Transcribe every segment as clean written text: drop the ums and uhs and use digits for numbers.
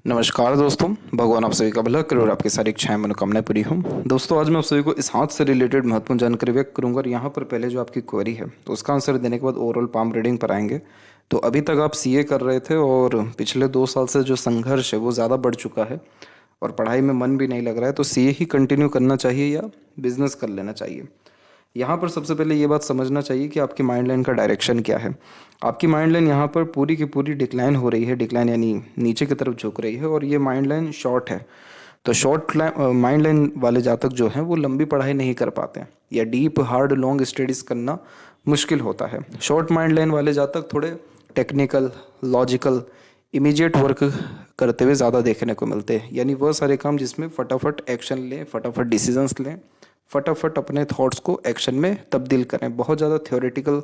नमस्कार दोस्तों, भगवान आप सभी का भला करे और आपकी सारी इच्छाएं मनोकामनाएं पूरी हों। दोस्तों, आज मैं आप सभी को इस हाथ से रिलेटेड महत्वपूर्ण जानकारी व्यक्त करूंगा और यहाँ पर पहले जो आपकी क्वेरी है तो उसका आंसर देने के बाद ओवरऑल पाम रीडिंग पर आएंगे। तो अभी तक आप सीए कर रहे थे और पिछले 2 साल से जो संघर्ष है वो ज़्यादा बढ़ चुका है और पढ़ाई में मन भी नहीं लग रहा है, तो सीए ही कंटिन्यू करना चाहिए या बिजनेस कर लेना चाहिए। यहाँ पर सबसे पहले ये बात समझना चाहिए कि आपकी माइंड लाइन का डायरेक्शन क्या है। आपकी माइंड लाइन यहाँ पर पूरी की पूरी डिक्लाइन हो रही है, डिक्लाइन यानी नीचे की तरफ झुक रही है, और ये माइंड लाइन शॉर्ट है। तो शॉर्ट माइंड लाइन वाले जातक जो हैं वो लंबी पढ़ाई नहीं कर पाते हैं या डीप हार्ड लॉन्ग स्टडीज़ करना मुश्किल होता है। शॉर्ट माइंड लाइन वाले जातक थोड़े टेक्निकल, लॉजिकल, इमीडिएट वर्क करते हुए ज़्यादा देखने को मिलते हैं, यानी वह सारे काम जिसमें फटाफट एक्शन लें, फटाफट डिसीजंस लें, फटाफट अपने थॉट्स को एक्शन में तब्दील करें। बहुत ज़्यादा थ्योरेटिकल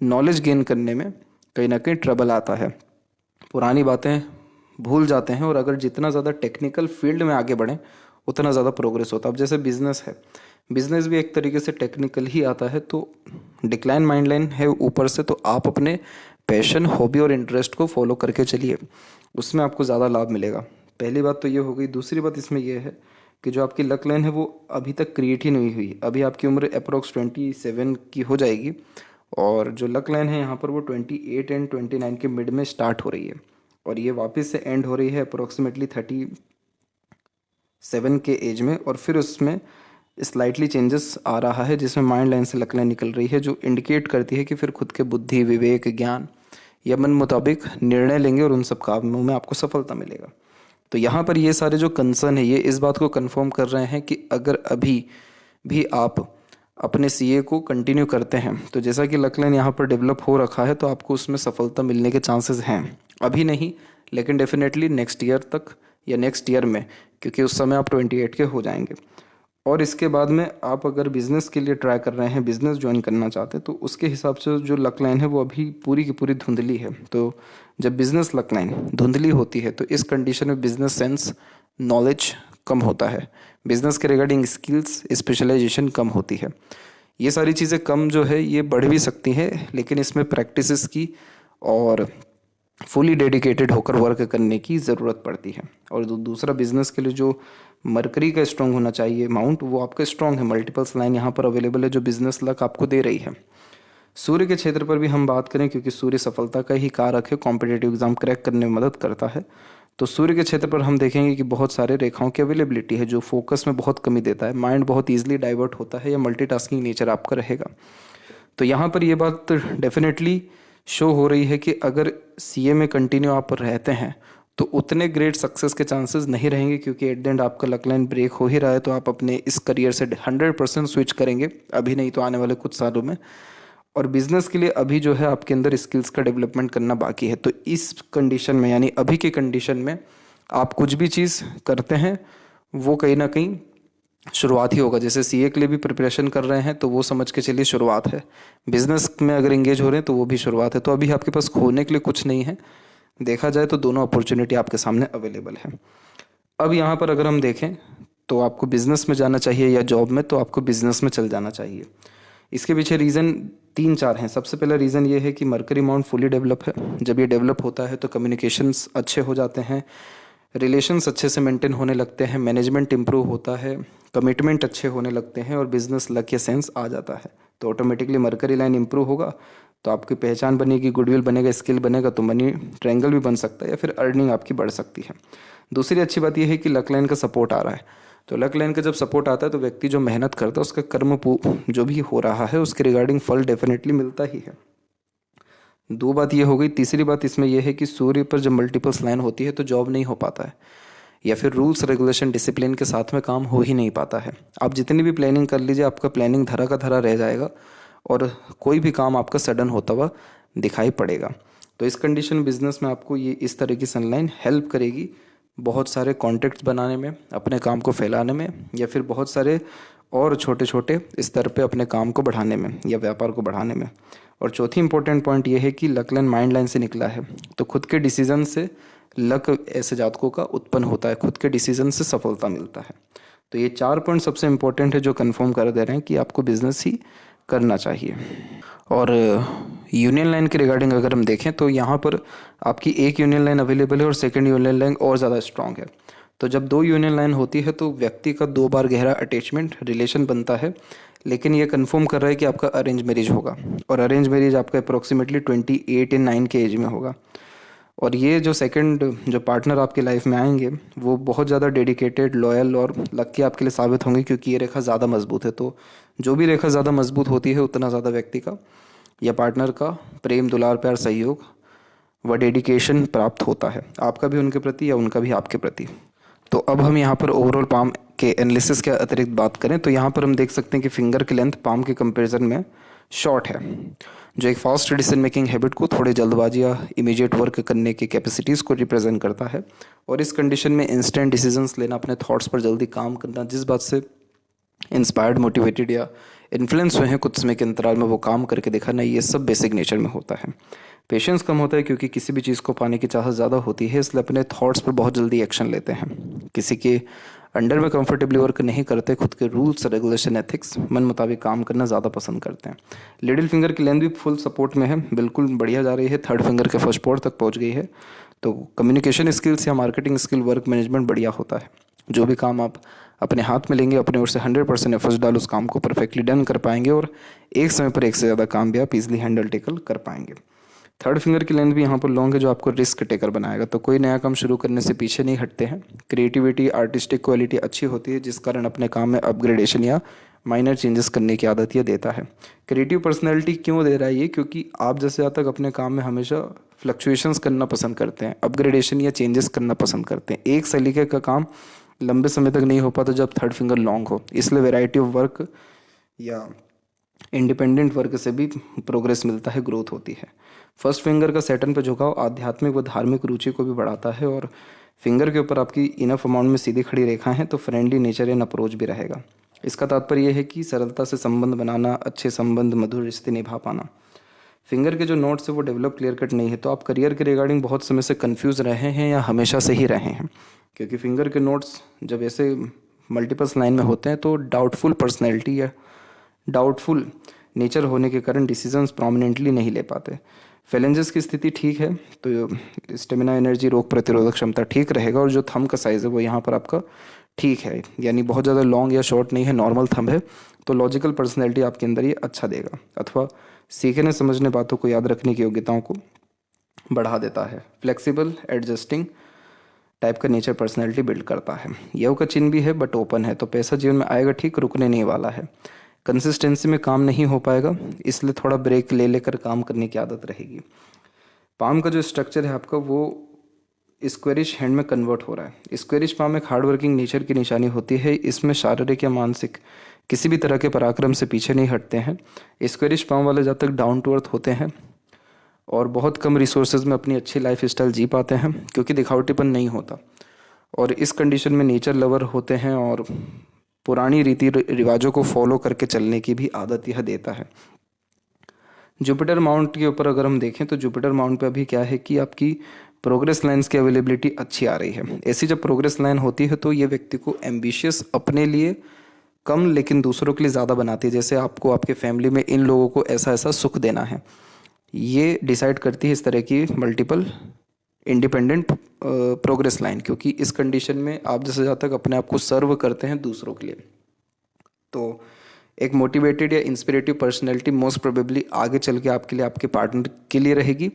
नॉलेज गेन करने में कहीं ना कहीं ट्रबल आता है, पुरानी बातें भूल जाते हैं, और अगर जितना ज़्यादा टेक्निकल फील्ड में आगे बढ़ें उतना ज़्यादा प्रोग्रेस होता है। अब जैसे बिजनेस है, बिजनेस भी एक तरीके से टेक्निकल ही आता है। तो डिक्लाइन माइंड लाइन है ऊपर से, तो आप अपने पैशन, हॉबी और इंटरेस्ट को फॉलो करके चलिए, उसमें आपको ज़्यादा लाभ मिलेगा। पहली बात तो ये हो गई। दूसरी बात इसमें यह है कि जो आपकी लक लाइन है वो अभी तक क्रिएट ही नहीं हुई। अभी आपकी उम्र अप्रोक्स 27 की हो जाएगी, और जो लक लाइन है यहाँ पर वो 28 एंड 29 के मिड में स्टार्ट हो रही है, और ये वापस से एंड हो रही है अप्रोक्सीमेटली 37 के एज में, और फिर उसमें स्लाइटली चेंजेस आ रहा है जिसमें माइंड लाइन से लक लाइन निकल रही है, जो इंडिकेट करती है कि फिर खुद के बुद्धि, विवेक, ज्ञान या मन मुताबिक निर्णय लेंगे और उन सब कामों में आपको सफलता मिलेगा। तो यहाँ पर ये सारे जो कंसर्न है ये इस बात को कंफर्म कर रहे हैं कि अगर अभी भी आप अपने सीए को कंटिन्यू करते हैं, तो जैसा कि लक लाइन यहाँ पर डेवलप हो रखा है, तो आपको उसमें सफलता मिलने के चांसेस हैं। अभी नहीं, लेकिन डेफिनेटली नेक्स्ट ईयर तक या नेक्स्ट ईयर में, क्योंकि उस समय आप 28 के हो जाएंगे। और इसके बाद में आप अगर बिज़नेस के लिए ट्राई कर रहे हैं, बिज़नेस ज्वाइन करना चाहते हैं, तो उसके हिसाब से जो लक लाइन है वो अभी पूरी की पूरी धुंधली है। तो जब बिज़नेस लक लाइन धुंधली होती है तो इस कंडीशन में बिज़नेस सेंस, नॉलेज कम होता है, बिज़नेस के रिगार्डिंग स्किल्स, स्पेशलाइजेशन कम होती है। ये सारी चीज़ें कम जो है ये बढ़ भी सकती हैं, लेकिन इसमें प्रैक्टिसेस की और फुली डेडिकेटेड होकर वर्क करने की ज़रूरत पड़ती है। और दूसरा, बिजनेस के लिए जो मरकरी का स्ट्रॉन्ग होना चाहिए माउंट, वो आपका स्ट्रॉन्ग है। मल्टीपल्स लाइन यहाँ पर अवेलेबल है जो बिजनेस लक आपको दे रही है। सूर्य के क्षेत्र पर भी हम बात करें, क्योंकि सूर्य सफलता का ही कारक है, कॉम्पिटेटिव एग्जाम क्रैक करने में मदद करता है। तो सूर्य के क्षेत्र पर हम देखेंगे कि बहुत सारे रेखाओं की अवेलेबिलिटी है जो फोकस में बहुत कमी देता है, माइंड बहुत ईजिली डाइवर्ट होता है, या मल्टीटास्किंग नेचर आपका रहेगा। तो यहाँ पर ये बात डेफिनेटली शो हो रही है कि अगर सीए में कंटिन्यू आप रहते हैं तो उतने ग्रेट सक्सेस के चांसेस नहीं रहेंगे, क्योंकि एट द एंड आपका लक लाइन ब्रेक हो ही रहा है। तो आप अपने इस करियर से 100% स्विच करेंगे, अभी नहीं तो आने वाले कुछ सालों में। और बिजनेस के लिए अभी जो है आपके अंदर स्किल्स का डेवलपमेंट करना बाकी है। तो इस कंडीशन में, यानी अभी की कंडीशन में, आप कुछ भी चीज़ करते हैं वो कहीं ना कहीं शुरुआत ही होगा। जैसे सीए के लिए भी प्रिपरेशन कर रहे हैं तो वो समझ के चलिए शुरुआत है, बिजनेस में अगर एंगेज हो रहे हैं तो वो भी शुरुआत है। तो अभी आपके पास खोने के लिए कुछ नहीं है, देखा जाए तो दोनों अपॉर्चुनिटी आपके सामने अवेलेबल है। अब यहाँ पर अगर हम देखें तो आपको बिजनेस में जाना चाहिए या जॉब में, तो आपको बिजनेस में चल जाना चाहिए। इसके पीछे रीज़न 3-4 हैं। सबसे पहला रीज़न ये है कि मरकरी माउंट फुली डेवलप है। जब ये डेवलप होता है तो कम्युनिकेशंस अच्छे हो जाते हैं, रिलेशंस अच्छे से मेंटेन होने लगते हैं, मैनेजमेंट इंप्रूव होता है, कमिटमेंट अच्छे होने लगते हैं, और बिजनेस लक या सेंस आ जाता है। तो ऑटोमेटिकली मरकरी लाइन इंप्रूव होगा तो आपकी पहचान बनेगी, गुडविल बनेगा, स्किल बनेगा, तो मनी ट्रायंगल भी बन सकता है, या फिर अर्निंग आपकी बढ़ सकती है। दूसरी अच्छी बात यह है कि लक लाइन का सपोर्ट आ रहा है। तो लक लाइन का जब सपोर्ट आता है तो व्यक्ति जो मेहनत करता है उसका कर्म जो भी हो रहा है उसके रिगार्डिंग फल डेफिनेटली मिलता ही है। 2 बात ये हो गई। तीसरी बात इसमें यह है कि सूर्य पर जब मल्टीपल्स लाइन होती है तो जॉब नहीं हो पाता है, या फिर रूल्स रेगुलेशन डिसिप्लिन के साथ में काम हो ही नहीं पाता है। आप जितनी भी प्लानिंग कर लीजिए, आपका प्लानिंग धरा का धरा रह जाएगा और कोई भी काम आपका सडन होता हुआ दिखाई पड़ेगा। तो इस कंडीशन बिजनेस में आपको ये इस तरह की सनलाइन हेल्प करेगी बहुत सारे कॉन्टैक्ट्स बनाने में, अपने काम को फैलाने में, या फिर बहुत सारे और छोटे छोटे स्तर पे अपने काम को बढ़ाने में या व्यापार को बढ़ाने में। और चौथी इंपॉर्टेंट पॉइंट ये है कि लक लाइन माइंड लाइन से निकला है, तो खुद के डिसीजन से लक ऐसे जातकों का उत्पन्न होता है, खुद के डिसीजन से सफलता मिलता है। तो ये 4 पॉइंट सबसे इंपॉर्टेंट है जो कंफर्म कर दे रहे हैं कि आपको बिजनेस ही करना चाहिए। और यूनियन लाइन के रिगार्डिंग अगर हम देखें तो यहाँ पर आपकी एक यूनियन लाइन अवेलेबल है और सेकंड यूनियन लाइन और ज़्यादा स्ट्रांग है। तो जब दो यूनियन लाइन होती है तो व्यक्ति का दो बार गहरा अटैचमेंट रिलेशन बनता है, लेकिन ये कंफर्म कर रहा है कि आपका अरेंज मैरिज होगा, और अरेंज मैरिज आपका अप्रोक्सीमेटली 28 या 9 के एज में होगा। और ये जो सेकंड जो पार्टनर आपकी लाइफ में आएंगे वो बहुत ज़्यादा डेडिकेटेड, लॉयल और लकी आपके लिए साबित होंगे, क्योंकि ये रेखा ज़्यादा मजबूत है। तो जो भी रेखा ज़्यादा मजबूत होती है उतना ज़्यादा व्यक्ति का या पार्टनर का प्रेम, दुलार, प्यार, सहयोग व डेडिकेशन प्राप्त होता है, आपका भी उनके प्रति या उनका भी आपके प्रति। तो अब हम यहाँ पर ओवरऑल पाम के एनालिसिस के अतिरिक्त बात करें तो यहाँ पर हम देख सकते हैं कि फिंगर की लेंथ पाम के कंपैरिजन में शॉर्ट है, जो एक फास्ट डिसीजन मेकिंग हैबिट को, थोड़े जल्दबाजी या इमीडिएट वर्क करने की कैपेसिटीज़ को रिप्रेजेंट करता है। और इस कंडीशन में इंस्टेंट डिसीजंस लेना, अपने थॉट्स पर जल्दी काम करना, जिस बात से इंस्पायर्ड, मोटिवेटेड या इन्फ्लुएंस हुए हैं कुछ समय के अंतराल में वो काम करके दिखाना, ये सब बेसिक नेचर में होता है। पेशेंस कम होता है क्योंकि किसी भी चीज़ को पाने की चाहत ज़्यादा होती है, इसलिए अपने थॉट्स पर बहुत जल्दी एक्शन लेते हैं। किसी के अंडर में कंफर्टेबली वर्क नहीं करते, खुद के रूल्स, रेगुलेशन, एथिक्स, मन मुताबिक काम करना ज़्यादा पसंद करते हैं। लिटिल फिंगर की लेंथ भी फुल सपोर्ट में है, बिल्कुल बढ़िया जा रही है, थर्ड फिंगर के फर्स्ट पोर्ट तक पहुंच गई है। तो कम्युनिकेशन स्किल्स या मार्केटिंग स्किल, वर्क मैनेजमेंट बढ़िया होता है। जो भी काम आप अपने हाथ में लेंगे, अपने ओर से 100% एफर्ट्स डाल उस काम को परफेक्टली डन कर पाएंगे, और एक समय पर एक से ज़्यादा काम भी आप इजीली हैंडल टेकल कर पाएंगे। थर्ड फिंगर की लेंथ भी यहाँ पर लॉन्ग है, जो आपको रिस्क टेकर बनाएगा। तो कोई नया काम शुरू करने से पीछे नहीं हटते हैं। क्रिएटिविटी, आर्टिस्टिक क्वालिटी अच्छी होती है, जिस कारण अपने काम में अपग्रेडेशन या माइनर चेंजेस करने की आदत ये देता है। क्रिएटिव पर्सनैलिटी क्यों दे रहा है ये, क्योंकि आप जैसे आज तक अपने काम में हमेशा फ्लक्चुएशंस करना पसंद करते हैं, अपग्रेडेशन या चेंजेस करना पसंद करते हैं। एक सलीके का काम लंबे समय तक नहीं हो पाता जब थर्ड फिंगर लॉन्ग हो, इसलिए वैरायटी ऑफ वर्क या इंडिपेंडेंट वर्क से भी प्रोग्रेस मिलता है, ग्रोथ होती है। फर्स्ट फिंगर का सैटर्न पे झुकाव आध्यात्मिक व धार्मिक रुचि को भी बढ़ाता है, और फिंगर के ऊपर आपकी इनफ अमाउंट में सीधी खड़ी रेखाएं हैं तो फ्रेंडली नेचर एंड अप्रोच भी रहेगा। इसका तात्पर्य यह है कि सरलता से संबंध बनाना, अच्छे संबंध, मधुर रिश्ते निभा पाना। फिंगर के जो नोट्स है वो डेवलप, क्लियर कट नहीं है। तो आप करियर के रिगार्डिंग बहुत समय से कंफ्यूज रहे हैं या हमेशा से ही रहे हैं, क्योंकि फिंगर के नोट्स जब ऐसे मल्टीपल्स लाइन में होते हैं तो डाउटफुल पर्सनैलिटी या डाउटफुल नेचर होने के कारण डिसीजंस प्रोमिनेंटली नहीं ले पाते। फेलेंजेस की स्थिति ठीक है तो स्टेमिना, एनर्जी, रोग प्रतिरोधक क्षमता ठीक रहेगा, और जो थंब का साइज़ है वो यहाँ पर आपका ठीक है, यानी बहुत ज़्यादा लॉन्ग या शॉर्ट नहीं है, नॉर्मल थंब है। तो लॉजिकल पर्सनैलिटी आपके अंदर ये अच्छा देगा, अथवा सीखने समझने, बातों को याद रखने की योग्यताओं को बढ़ा देता है। फ्लेक्सिबल, एडजस्टिंग टाइप का नेचर पर्सनैलिटी बिल्ड करता है। यव का चिन्ह भी है बट ओपन है, तो पैसा जीवन में आएगा ठीक, रुकने नहीं वाला है। कंसिस्टेंसी में काम नहीं हो पाएगा, इसलिए थोड़ा ब्रेक ले लेकर काम करने की आदत रहेगी। पाम का जो स्ट्रक्चर है आपका वो स्क्वेरिश हैंड में कन्वर्ट हो रहा है। स्क्वेरिश पाम एक हार्डवर्किंग नेचर की निशानी होती है। इसमें शारीरिक या मानसिक किसी भी तरह के पराक्रम से पीछे नहीं हटते हैं। स्क्वेरिश पाम वाले जब तक डाउन टू अर्थ होते हैं और बहुत कम रिसोर्सेज में अपनी अच्छी लाइफ स्टाइल जी पाते हैं, क्योंकि दिखावटीपन नहीं होता, और इस कंडीशन में नेचर लवर होते हैं और पुरानी रीति रिवाजों को फॉलो करके चलने की भी आदत यह देता है। जुपिटर माउंट के ऊपर अगर हम देखें तो जुपिटर माउंट पे अभी क्या है कि आपकी प्रोग्रेस लाइन्स की अवेलेबिलिटी अच्छी आ रही है। ऐसी जब प्रोग्रेस लाइन होती है तो ये व्यक्ति को एम्बिशियस, अपने लिए कम लेकिन दूसरों के लिए ज़्यादा बनाती है। जैसे आपको आपके फैमिली में इन लोगों को ऐसा ऐसा सुख देना है, ये डिसाइड करती है इस तरह की मल्टीपल इंडिपेंडेंट प्रोग्रेस लाइन, क्योंकि इस कंडीशन में आप जैसे जहाँ तक अपने आप को सर्व करते हैं दूसरों के लिए, तो एक मोटिवेटेड या इंस्पिरेटिव पर्सनैलिटी मोस्ट प्रोबेबली आगे चल के आपके लिए, आपके पार्टनर के लिए रहेगी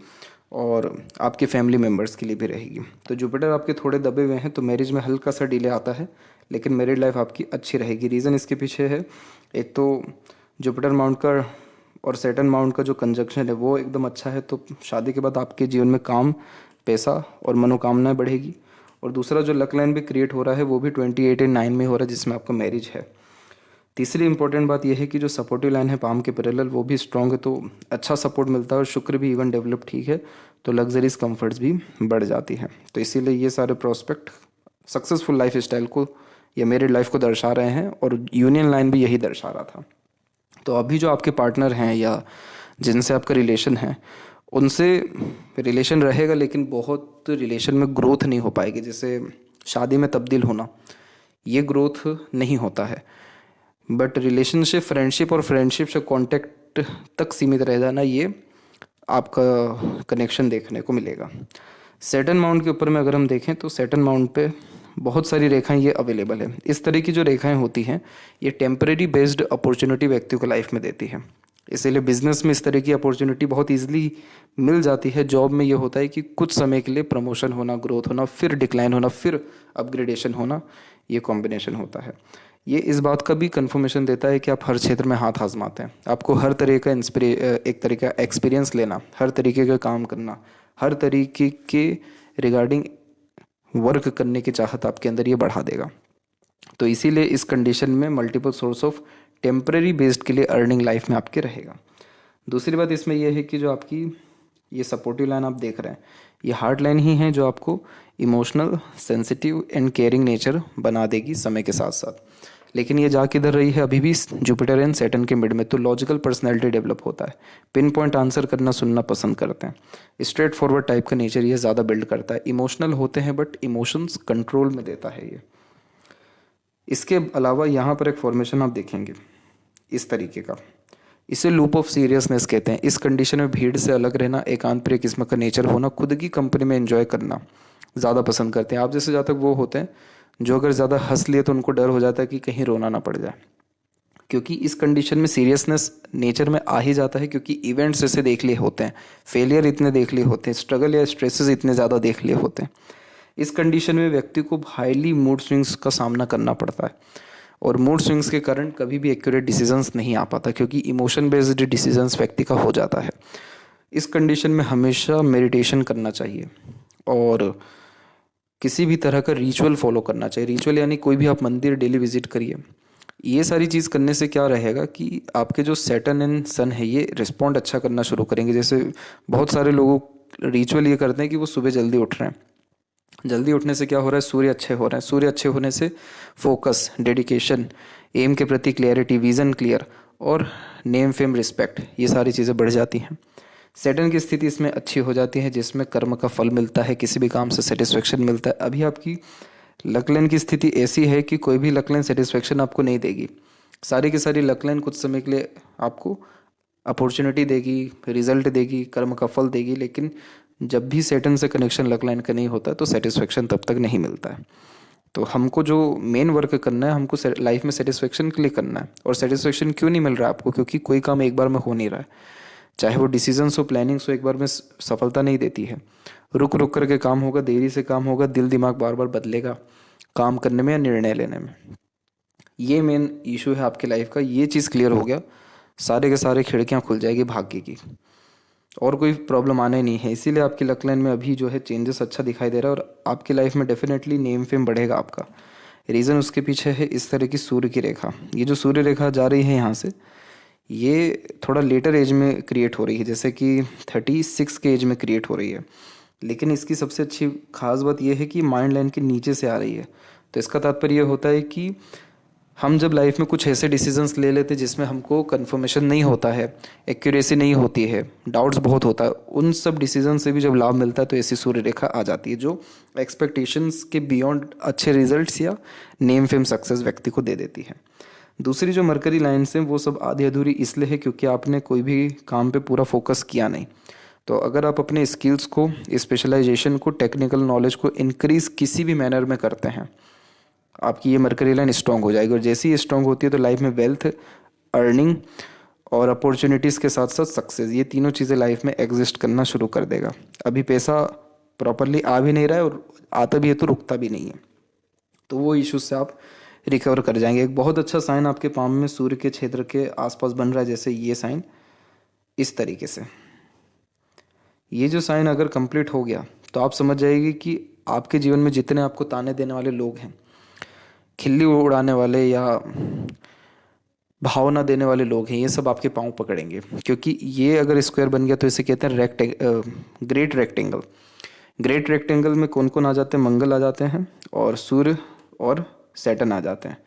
और आपके फैमिली मेम्बर्स के लिए भी रहेगी। तो जुपिटर आपके थोड़े दबे हुए हैं तो मैरिज में हल्का सा डिले आता है, लेकिन मैरिड लाइफ आपकी अच्छी रहेगी। रीज़न इसके पीछे है, एक तो जुपिटर माउंट का और सैटर्न माउंट का जो कंजक्शन है वो एकदम अच्छा है, तो शादी के बाद आपके जीवन में काम, पैसा और मनोकामनाएं बढ़ेगी। और दूसरा जो लक लाइन भी क्रिएट हो रहा है वो भी 28 एंड 9 में हो रहा है, जिसमें आपका मैरिज है। तीसरी इंपॉर्टेंट बात यह है कि जो सपोर्टिव लाइन है पाम के पैरेलल वो भी स्ट्रॉन्ग है, तो अच्छा सपोर्ट मिलता है, और शुक्र भी इवन डेवलप ठीक है, तो लग्जरीज कंफर्ट्स भी बढ़ जाती है। तो इसीलिए ये सारे प्रोस्पेक्ट सक्सेसफुल लाइफ स्टाइल को या मैरिड लाइफ को दर्शा रहे हैं, और यूनियन लाइन भी यही दर्शा रहा था। तो अभी जो आपके पार्टनर हैं या जिनसे आपका रिलेशन है उनसे रिलेशन रहेगा, लेकिन बहुत रिलेशन में ग्रोथ नहीं हो पाएगी। जैसे शादी में तब्दील होना, ये ग्रोथ नहीं होता है। बट रिलेशनशिप, फ्रेंडशिप और फ्रेंडशिप से कॉन्टेक्ट तक सीमित रह जाना, ये आपका कनेक्शन देखने को मिलेगा। सैटर्न माउंट के ऊपर में अगर हम देखें तो सैटर्न माउंट पे बहुत सारी रेखाएं ये अवेलेबल है। इस तरह की जो रेखाएं होती हैं ये टेम्परेरी बेस्ड अपॉर्चुनिटी व्यक्ति को लाइफ में देती है। इसीलिए बिजनेस में इस तरह की अपॉर्चुनिटी बहुत इजीली मिल जाती है। जॉब में ये होता है कि कुछ समय के लिए प्रमोशन होना, ग्रोथ होना, फिर डिक्लाइन होना, फिर अपग्रेडेशन होना, ये कॉम्बिनेशन होता है। ये इस बात का भी कंफर्मेशन देता है कि आप हर क्षेत्र में हाथ आजमाते हैं। आपको हर तरह का एक तरह का एक्सपीरियंस लेना, हर तरीके का काम करना, हर तरीके के रिगार्डिंग वर्क करने की चाहत आपके अंदर ये बढ़ा देगा। तो इसीलिए इस कंडीशन में multiple source of temporary based के लिए अर्निंग लाइफ में आपके रहेगा। दूसरी बात इसमें यह है कि जो आपकी ये सपोर्टिव लाइन आप देख रहे हैं, ये हार्ड लाइन ही है जो आपको emotional, sensitive and caring nature बना देगी समय के साथ साथ। लेकिन ये जा किधर रही है, अभी भी जुपिटर एंड सैटर्न के मिड में। तो लॉजिकल पर्सनैलिटी डेवलप होता है, पिन पॉइंट आंसर करना, सुनना पसंद करते हैं, स्ट्रेट फॉरवर्ड टाइप का नेचर ये ज़्यादा बिल्ड करता है। इमोशनल होते हैं बट इमोशंस कंट्रोल में देता है ये। इसके अलावा यहाँ पर एक फॉर्मेशन आप देखेंगे इस तरीके का, इसे लूप ऑफ सीरियसनेस कहते हैं। इस कंडीशन में भीड़ से अलग रहना, एकांत प्रिय किस्म का नेचर होना, खुद की कंपनी में एंजॉय करना ज़्यादा पसंद करते हैं। आप जैसे ज़्यादा वो होते हैं जो अगर ज़्यादा हंस लिए तो उनको डर हो जाता है कि कहीं रोना ना पड़ जाए, क्योंकि इस कंडीशन में सीरियसनेस नेचर में आ ही जाता है, क्योंकि इवेंट्स ऐसे देख लिए होते हैं, फेलियर इतने देख लिए होते हैं, स्ट्रगल या स्ट्रेसेस इतने ज़्यादा देख लिए होते हैं। इस कंडीशन में व्यक्ति को हाईली मूड स्विंग्स का सामना करना पड़ता है, और मूड स्विंग्स के कारण कभी भी एक्यूरेट डिसीजंस नहीं आ पाता, क्योंकि इमोशन बेस्ड डिसीजंस व्यक्ति का हो जाता है। इस कंडीशन में हमेशा मेडिटेशन करना चाहिए और किसी भी तरह का रिचुअल फॉलो करना चाहिए। रिचुअल यानी कोई भी आप मंदिर डेली विजिट करिए। ये सारी चीज़ करने से क्या रहेगा कि आपके जो सैटर्न एंड सन है ये रिस्पॉन्ड अच्छा करना शुरू करेंगे। जैसे बहुत सारे लोगों रिचुअल ये करते हैं कि वो सुबह जल्दी उठ रहे हैं। जल्दी उठने से क्या हो रहा है, सूर्य अच्छे हो रहे हैं। सूर्य अच्छे होने से फोकस, डेडिकेशन, एम के प्रति क्लियरिटी, विज़न क्लियर, और नेम फेम रिस्पेक्ट, ये सारी चीज़ें बढ़ जाती हैं। सैटर्न की स्थिति इसमें अच्छी हो जाती है, जिसमें कर्म का फल मिलता है, किसी भी काम से सेटिस्फेक्शन मिलता है। अभी आपकी लकलाइन की स्थिति ऐसी है कि कोई भी लकलाइन सेटिस्फेक्शन आपको नहीं देगी। सारी की सारी लकलाइन कुछ समय के लिए आपको अपॉर्चुनिटी देगी, रिजल्ट देगी, कर्म का फल देगी, लेकिन जब भी सैटर्न से कनेक्शन लकलाइन का नहीं होता तो सेटिस्फेक्शन तब तक नहीं मिलता है। तो हमको जो मेन वर्क करना है, हमको लाइफ में सेटिस्फेक्शन के लिए करना है। और सेटिस्फेक्शन क्यों नहीं मिल रहा है आपको, क्योंकि कोई काम एक बार में हो नहीं रहा है। चाहे वो डिसीजंस हो, प्लानिंग्स हो, एक बार में सफलता नहीं देती है। रुक रुक करके काम होगा, देरी से काम होगा, दिल दिमाग बार बार बदलेगा काम करने में या निर्णय लेने में। ये मेन इशू है आपकी लाइफ का। ये चीज़ क्लियर हो गया, सारे के सारे खिड़कियाँ खुल जाएगी भाग्य की, और कोई प्रॉब्लम आने नहीं है। इसीलिए आपकी लक लाइन में अभी जो है चेंजेस अच्छा दिखाई दे रहा है, और आपकी लाइफ में डेफिनेटली नेम फेम बढ़ेगा आपका। रीज़न उसके पीछे है इस तरह की सूर्य की रेखा। ये जो सूर्य रेखा जा रही है यहाँ से, ये थोड़ा लेटर एज में क्रिएट हो रही है, जैसे कि 36 के एज में क्रिएट हो रही है। लेकिन इसकी सबसे अच्छी खास बात यह है कि माइंड लाइन के नीचे से आ रही है। तो इसका तात्पर्य यह होता है कि हम जब लाइफ में कुछ ऐसे डिसीजंस ले लेते हैं जिसमें हमको कंफर्मेशन नहीं होता है, एक्यूरेसी नहीं होती है, डाउट्स बहुत होता है, उन सब डिसीजन से भी जब लाभ मिलता है तो ऐसी सूर्य रेखा आ जाती है जो एक्सपेक्टेशंस के बियॉन्ड अच्छे रिजल्ट्स या नेम फेम सक्सेस व्यक्ति को दे देती है। दूसरी जो मरकरी लाइन्स हैं वो सब आधी अधूरी इसलिए है क्योंकि आपने कोई भी काम पे पूरा फोकस किया नहीं। तो अगर आप अपने स्किल्स को, स्पेशलाइजेशन को, टेक्निकल नॉलेज को इंक्रीज किसी भी मैनर में करते हैं, आपकी ये मरकरी लाइन स्ट्रांग हो जाएगी। और जैसे ही स्ट्रांग होती है तो लाइफ में वेल्थ, अर्निंग और अपॉर्चुनिटीज़ के साथ साथ सक्सेस, ये तीनों चीज़ें लाइफ में एग्जिस्ट करना शुरू कर देगा। अभी पैसा प्रॉपरली आ भी नहीं रहा है और आता भी है तो रुकता भी नहीं है, तो वो इश्यूज से आप रिकवर कर जाएंगे। एक बहुत अच्छा साइन आपके पाम में सूर्य के क्षेत्र के आसपास बन रहा है, जैसे ये साइन इस तरीके से। ये जो साइन अगर कंप्लीट हो गया तो आप समझ जाएगी कि आपके जीवन में जितने आपको ताने देने वाले लोग हैं, खिल्ली उड़ाने वाले या भावना देने वाले लोग हैं, ये सब आपके पाँव पकड़ेंगे। क्योंकि ये अगर स्क्वायर बन गया तो इसे कहते हैं ग्रेट रेक्टेंगल। ग्रेट रेक्टेंगल में कौन कौन आ जाते हैं? मंगल आ जाते हैं और सूर्य और सैटर्न आ जाते हैं।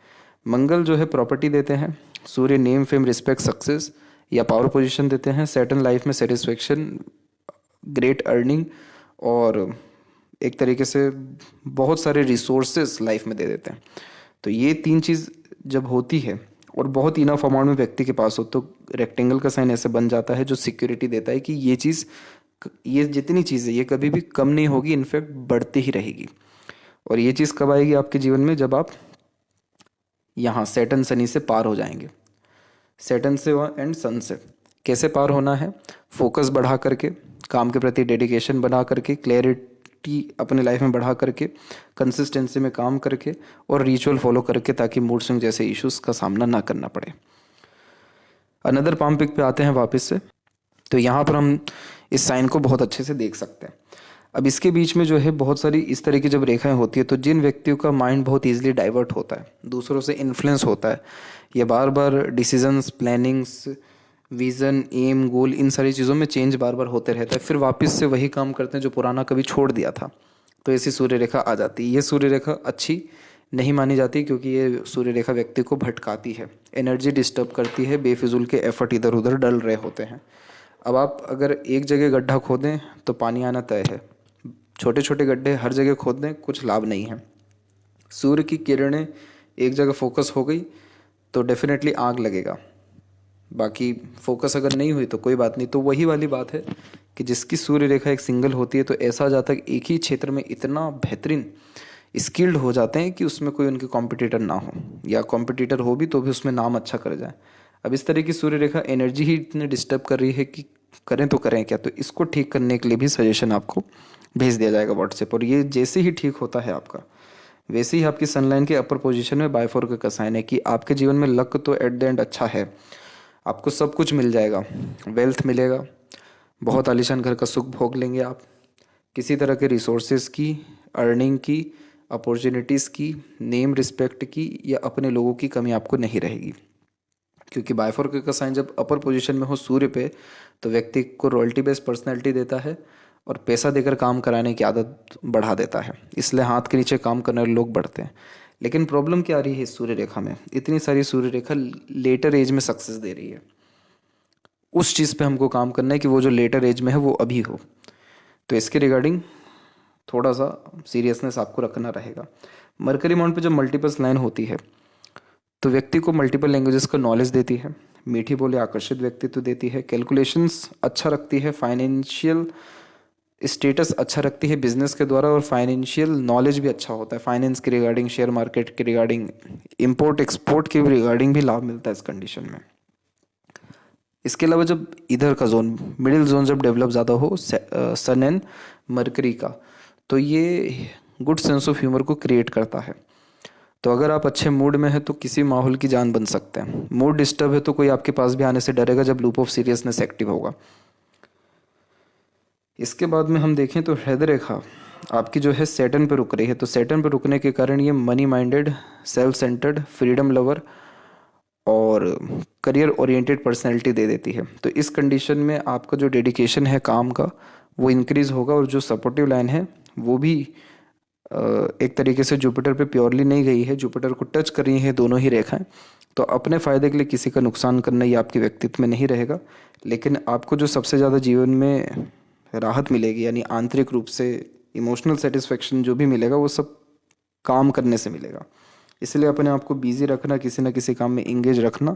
मंगल जो है प्रॉपर्टी देते हैं, सूर्य नेम फेम रिस्पेक्ट सक्सेस या पावर पोजीशन देते हैं, सैटर्न लाइफ में सेटिस्फेक्शन, ग्रेट अर्निंग और एक तरीके से बहुत सारे रिसोर्सेज लाइफ में दे देते हैं। तो ये तीन चीज़ जब होती है और बहुत इनफ अमाउंट में व्यक्ति के पास हो तो रेक्टेंगल का साइन ऐसे बन जाता है जो सिक्योरिटी देता है कि ये चीज़, ये जितनी चीज़ है ये कभी भी कम नहीं होगी, इनफैक्ट बढ़ती ही रहेगी। और ये चीज़ कब आएगी आपके जीवन में, जब आप यहाँ सैटर्न शनि से पार हो जाएंगे। सैटर्न से एंड सन से कैसे पार होना है, फोकस बढ़ा करके, काम के प्रति डेडिकेशन बढ़ा करके, क्लैरिटी अपने लाइफ में बढ़ा करके, कंसिस्टेंसी में काम करके और रिचुअल फॉलो करके, ताकि मूड स्विंग जैसे इश्यूज का सामना ना करना पड़े। अनदर पाम पिक पे आते हैं वापस से। तो यहाँ पर हम इस साइन को बहुत अच्छे से देख सकते हैं। अब इसके बीच में जो है बहुत सारी इस तरह की जब रेखाएं होती है तो जिन व्यक्तियों का माइंड बहुत ईजिली डाइवर्ट होता है, दूसरों से इन्फ्लुएंस होता है, या बार बार डिसीजंस, प्लानिंग्स, विज़न, एम, गोल, इन सारी चीज़ों में चेंज बार बार होते रहता है, फिर वापस से वही काम करते हैं जो पुराना कभी छोड़ दिया था, तो ऐसी सूर्य रेखा आ जाती है। ये सूर्य रेखा अच्छी नहीं मानी जाती क्योंकि ये सूर्य रेखा व्यक्ति को भटकाती है, एनर्जी डिस्टर्ब करती है, बेफिजूल के एफर्ट इधर उधर डल रहे होते हैं। अब आप अगर एक जगह गड्ढा खोदें तो पानी आना तय है, छोटे छोटे गड्ढे हर जगह खोद दें कुछ लाभ नहीं है। सूर्य की किरणें एक जगह फोकस हो गई तो डेफिनेटली आग लगेगा, बाकी फोकस अगर नहीं हुई तो कोई बात नहीं। तो वही वाली बात है कि जिसकी सूर्य रेखा एक सिंगल होती है तो ऐसा आ जाता है कि एक ही क्षेत्र में इतना बेहतरीन स्किल्ड हो जाते हैं कि उसमें कोई उनके कॉम्पिटिटर ना हो, या कॉम्पिटिटर हो भी तो भी उसमें नाम अच्छा कर जाए। अब इस तरह की सूर्य रेखा एनर्जी ही इतने डिस्टर्ब कर रही है कि करें तो करें क्या। तो इसको ठीक करने के लिए भी सजेशन आपको भेज दिया जाएगा व्हाट्सएप, और ये जैसे ही ठीक होता है आपका, वैसे ही आपकी सनलाइन के अपर पोजीशन में बायफोर का साइन है कि आपके जीवन में लक तो एट द एंड अच्छा है, आपको सब कुछ मिल जाएगा, वेल्थ मिलेगा, बहुत आलीशान घर का सुख भोग लेंगे आप, किसी तरह के रिसोर्सेज की, अर्निंग की, अपॉर्चुनिटीज़ की, नेम रिस्पेक्ट की या अपने लोगों की कमी आपको नहीं रहेगी। क्योंकि बायफोर का साइन जब अपर पोजीशन में हो सूर्य पे तो व्यक्ति को रॉयल्टी बेस्ड पर्सनैलिटी देता है और पैसा देकर काम कराने की आदत बढ़ा देता है, इसलिए हाथ के नीचे काम करने वाले लोग बढ़ते हैं। लेकिन प्रॉब्लम क्या आ रही है इस सूर्य रेखा में, इतनी सारी सूर्य रेखा लेटर एज में सक्सेस दे रही है। उस चीज़ पे हमको काम करना है कि वो जो लेटर एज में है वो अभी हो। तो इसके रिगार्डिंग थोड़ा सा सीरियसनेस आपको रखना रहेगा। मरकरी माउंट पे जब मल्टीपल्स लाइन होती है तो व्यक्ति को मल्टीपल लैंग्वेजेस का नॉलेज देती है, मीठी बोले आकर्षित व्यक्तित्व देती है, कैलकुलेशंस अच्छा रखती है, फाइनेंशियल स्टेटस अच्छा रखती है बिजनेस के द्वारा, और फाइनेंशियल नॉलेज भी अच्छा होता है, फाइनेंस के रिगार्डिंग, शेयर मार्केट के रिगार्डिंग, इंपोर्ट एक्सपोर्ट के रिगार्डिंग भी लाभ मिलता है इस कंडीशन में। इसके अलावा जब इधर का जोन, मिडिल जोन जब डेवलप ज़्यादा हो सन एंड मरकरी का, तो ये गुड सेंस ऑफ ह्यूमर को क्रिएट करता है। तो अगर आप अच्छे मूड में हैं तो किसी माहौल की जान बन सकते हैं, मूड डिस्टर्ब है तो कोई आपके पास भी आने से डरेगा जब लूप ऑफ सीरियसनेस एक्टिव होगा। इसके बाद में हम देखें तो हृदय रेखा आपकी जो है सैटर्न पे रुक रही है, तो सैटर्न पे रुकने के कारण ये money minded, self centred, freedom lover और करियर ओरिएंटेड पर्सनैलिटी दे देती है। तो इस कंडीशन में आपका जो डेडिकेशन है काम का वो इंक्रीज होगा, और जो सपोर्टिव लाइन है वो भी एक तरीके से जुपिटर पे प्योरली नहीं गई है, जुपिटर को टच कर रही है दोनों ही रेखाएं। तो अपने फ़ायदे के लिए किसी का नुकसान करना ये आपके व्यक्तित्व में नहीं रहेगा, लेकिन आपको जो सबसे ज़्यादा जीवन में राहत मिलेगी, यानी आंतरिक रूप से इमोशनल सेटिस्फेक्शन जो भी मिलेगा वो सब काम करने से मिलेगा। इसलिए अपने आप को बिजी रखना, किसी न किसी काम में इंगेज रखना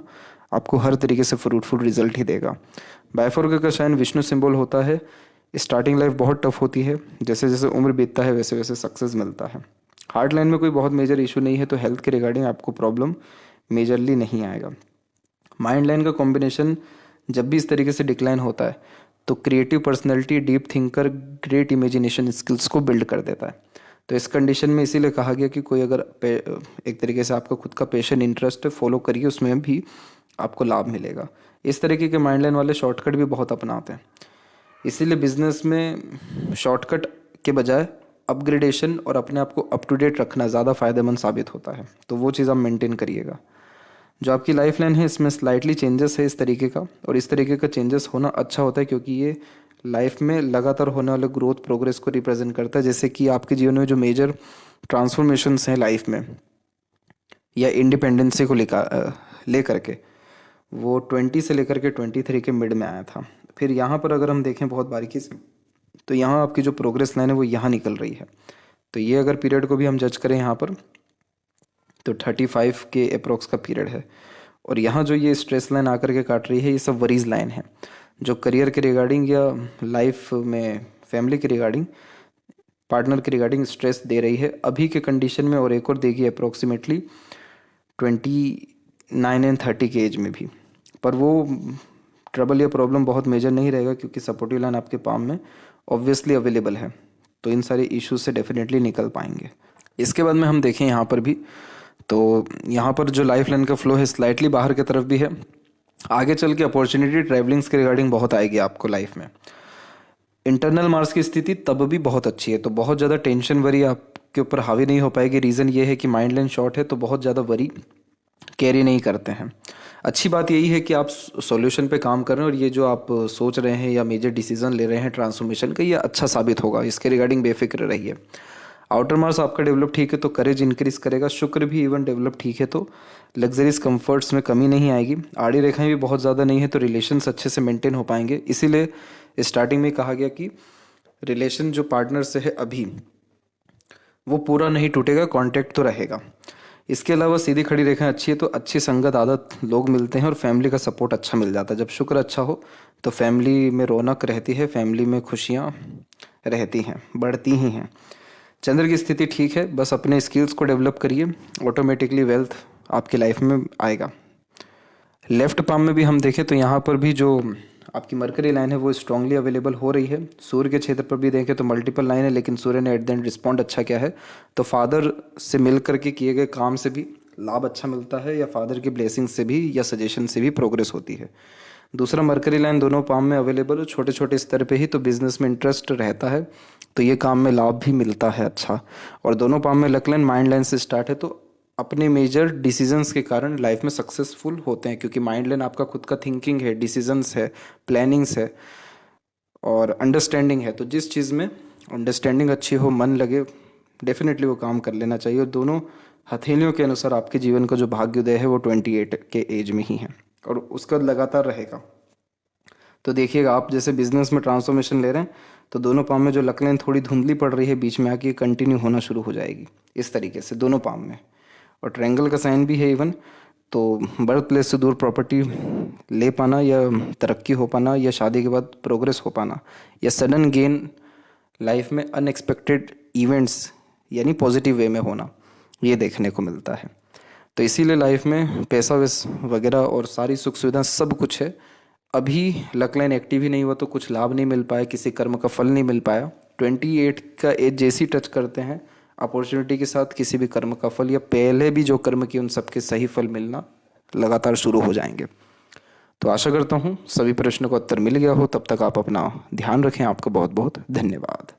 आपको हर तरीके से फ्रूटफुल रिजल्ट ही देगा। बायफोर का साइन विष्णु सिंबल होता है। स्टार्टिंग लाइफ बहुत टफ होती है, जैसे जैसे उम्र बीतता है वैसे वैसे सक्सेस मिलता है। हार्ट लाइन में कोई बहुत मेजर इशू नहीं है, तो हेल्थ के रिगार्डिंग आपको प्रॉब्लम मेजरली नहीं आएगा। माइंड लाइन का कॉम्बिनेशन जब भी इस तरीके से डिक्लाइन होता है तो creative personality, deep thinker, great imagination skills को बिल्ड कर देता है। तो इस कंडीशन में इसीलिए कहा गया कि कोई अगर एक तरीके से आपका खुद का पैशन, इंटरेस्ट फॉलो करिए, उसमें भी आपको लाभ मिलेगा। इस तरीके के माइंड लाइन वाले शॉर्टकट भी बहुत अपनाते हैं, इसीलिए बिजनेस में शॉर्टकट के बजाय अपग्रेडेशन और अपने आप को अप टू डेट रखना ज़्यादा फायदेमंद साबित होता है। तो वो चीज़ आप मेंटेन करिएगा। जो आपकी लाइफ लाइन है इसमें स्लाइटली चेंजेस है इस तरीके का, और इस तरीके का चेंजेस होना अच्छा होता है क्योंकि ये लाइफ में लगातार होने वाले ग्रोथ, प्रोग्रेस को रिप्रेजेंट करता है। जैसे कि आपके जीवन में जो मेजर ट्रांसफॉर्मेशंस हैं लाइफ में या इंडिपेंडेंसी को ले करके, वो 20 से लेकर के 23 के मिड में आया था। फिर यहाँ पर अगर हम देखें बहुत बारीकी से तो यहाँ आपकी जो प्रोग्रेस लाइन है वो यहाँ निकल रही है। तो ये अगर पीरियड को भी हम जज करें यहाँ पर तो 35 के अप्रोक्स का पीरियड है, और यहाँ जो ये स्ट्रेस लाइन आकर के काट रही है, ये सब वरीज लाइन है जो करियर के रिगार्डिंग या लाइफ में फैमिली के रिगार्डिंग, पार्टनर के रिगार्डिंग स्ट्रेस दे रही है अभी के कंडीशन में, और एक और देगी अप्रोक्सीमेटली 29 एंड 30 के एज में भी। पर वो ट्रबल या प्रॉब्लम बहुत मेजर नहीं रहेगा क्योंकि सपोर्टिव लाइन आपके पाम में ऑब्वियसली अवेलेबल है, तो इन सारे इश्यूज से डेफिनेटली निकल पाएंगे। इसके बाद में हम देखें यहाँ पर भी, तो यहाँ पर जो लाइफ लाइन का फ्लो है स्लाइटली बाहर की तरफ भी है। आगे चल के अपॉर्चुनिटी ट्रैवलिंग्स के रिगार्डिंग बहुत आएगी आपको लाइफ में। इंटरनल मार्क्स की स्थिति तब भी बहुत अच्छी है, तो बहुत ज़्यादा टेंशन वरी आपके ऊपर हावी नहीं हो पाएगी। रीज़न ये है कि माइंड लाइन शॉर्ट है, तो बहुत ज़्यादा वरी कैरी नहीं करते हैं। अच्छी बात यही है कि आप सॉल्यूशन पे काम कर रहे हैं और ये जो आप सोच रहे हैं या मेजर डिसीजन ले रहे हैं ट्रांसफॉर्मेशन का, ये अच्छा साबित होगा। इसके रिगार्डिंग बेफिक्र रहिए। आउटर मार्क्स आपका डेवलप ठीक है तो करेज इंक्रीज करेगा। शुक्र भी इवन डेवलप ठीक है तो लग्जरीज कंफर्ट्स में कमी नहीं आएगी। आड़ी रेखाएं भी बहुत ज़्यादा नहीं है तो रिलेशंस अच्छे से मेंटेन हो पाएंगे। इसीलिए स्टार्टिंग में कहा गया कि रिलेशन जो पार्टनर से है अभी वो पूरा नहीं टूटेगा, कांटेक्ट तो रहेगा। इसके अलावा सीधी खड़ी रेखाएं अच्छी है तो अच्छी संगत आदत लोग मिलते हैं और फैमिली का सपोर्ट अच्छा मिल जाता है। जब शुक्र अच्छा हो तो फैमिली में रौनक रहती है, फैमिली में खुशियाँ रहती हैं, बढ़ती ही हैं। चंद्र की स्थिति ठीक है, बस अपने स्किल्स को डेवलप करिए, ऑटोमेटिकली वेल्थ आपकी लाइफ में आएगा। लेफ्ट पाम में भी हम देखें तो यहाँ पर भी जो आपकी मरकरी लाइन है वो स्ट्रांगली अवेलेबल हो रही है। सूर्य के क्षेत्र पर भी देखें तो मल्टीपल लाइन है, लेकिन सूर्य ने एट द एंड रिस्पॉन्ड अच्छा किया है, तो फादर से मिल करके किए गए काम से भी लाभ अच्छा मिलता है, या फादर की ब्लेसिंग से भी या सजेशन से भी प्रोग्रेस होती है। दूसरा मरकरी लाइन दोनों पाम में अवेलेबल हो, छोटे छोटे स्तर पे ही, तो बिजनेस में इंटरेस्ट रहता है तो ये काम में लाभ भी मिलता है अच्छा। और दोनों पाम में लक लाइन माइंड लाइन से स्टार्ट है तो अपने मेजर डिसीजंस के कारण लाइफ में सक्सेसफुल होते हैं, क्योंकि माइंड लाइन आपका खुद का थिंकिंग है, डिसीजंस है, प्लानिंग्स है और अंडरस्टैंडिंग है। तो जिस चीज़ में अंडरस्टैंडिंग अच्छी हो, मन लगे, डेफिनेटली वो काम कर लेना चाहिए। और दोनों हथेलियों के अनुसार आपके जीवन का जो भाग्योदय है वो 28 के एज में ही है और उसका लगातार रहेगा। तो देखिएगा, आप जैसे बिजनेस में ट्रांसफॉर्मेशन ले रहे हैं तो दोनों पाम में जो लक लाइन थोड़ी धुंधली पड़ रही है बीच में आके कंटिन्यू होना शुरू हो जाएगी इस तरीके से दोनों पाम में। और ट्रायंगल का साइन भी है इवन, तो बर्थ प्लेस से दूर प्रॉपर्टी ले पाना या तरक्की हो पाना या शादी के बाद प्रोग्रेस हो पाना या सडन गेन लाइफ में अनएक्सपेक्टेड इवेंट्स यानी पॉजिटिव वे में होना, ये देखने को मिलता है। तो इसीलिए लाइफ में पैसा वगैरह और सारी सुख सुविधा सब कुछ है। अभी लक लाइन एक्टिव ही नहीं हुआ तो कुछ लाभ नहीं मिल पाया, किसी कर्म का फल नहीं मिल पाया। 28 का एज जैसी टच करते हैं अपॉर्चुनिटी के साथ किसी भी कर्म का फल या पहले भी जो कर्म किए उन सबके सही फल मिलना लगातार शुरू हो जाएंगे। तो आशा करता हूँ सभी प्रश्नों का उत्तर मिल गया हो। तब तक आप अपना ध्यान रखें। आपका बहुत बहुत धन्यवाद।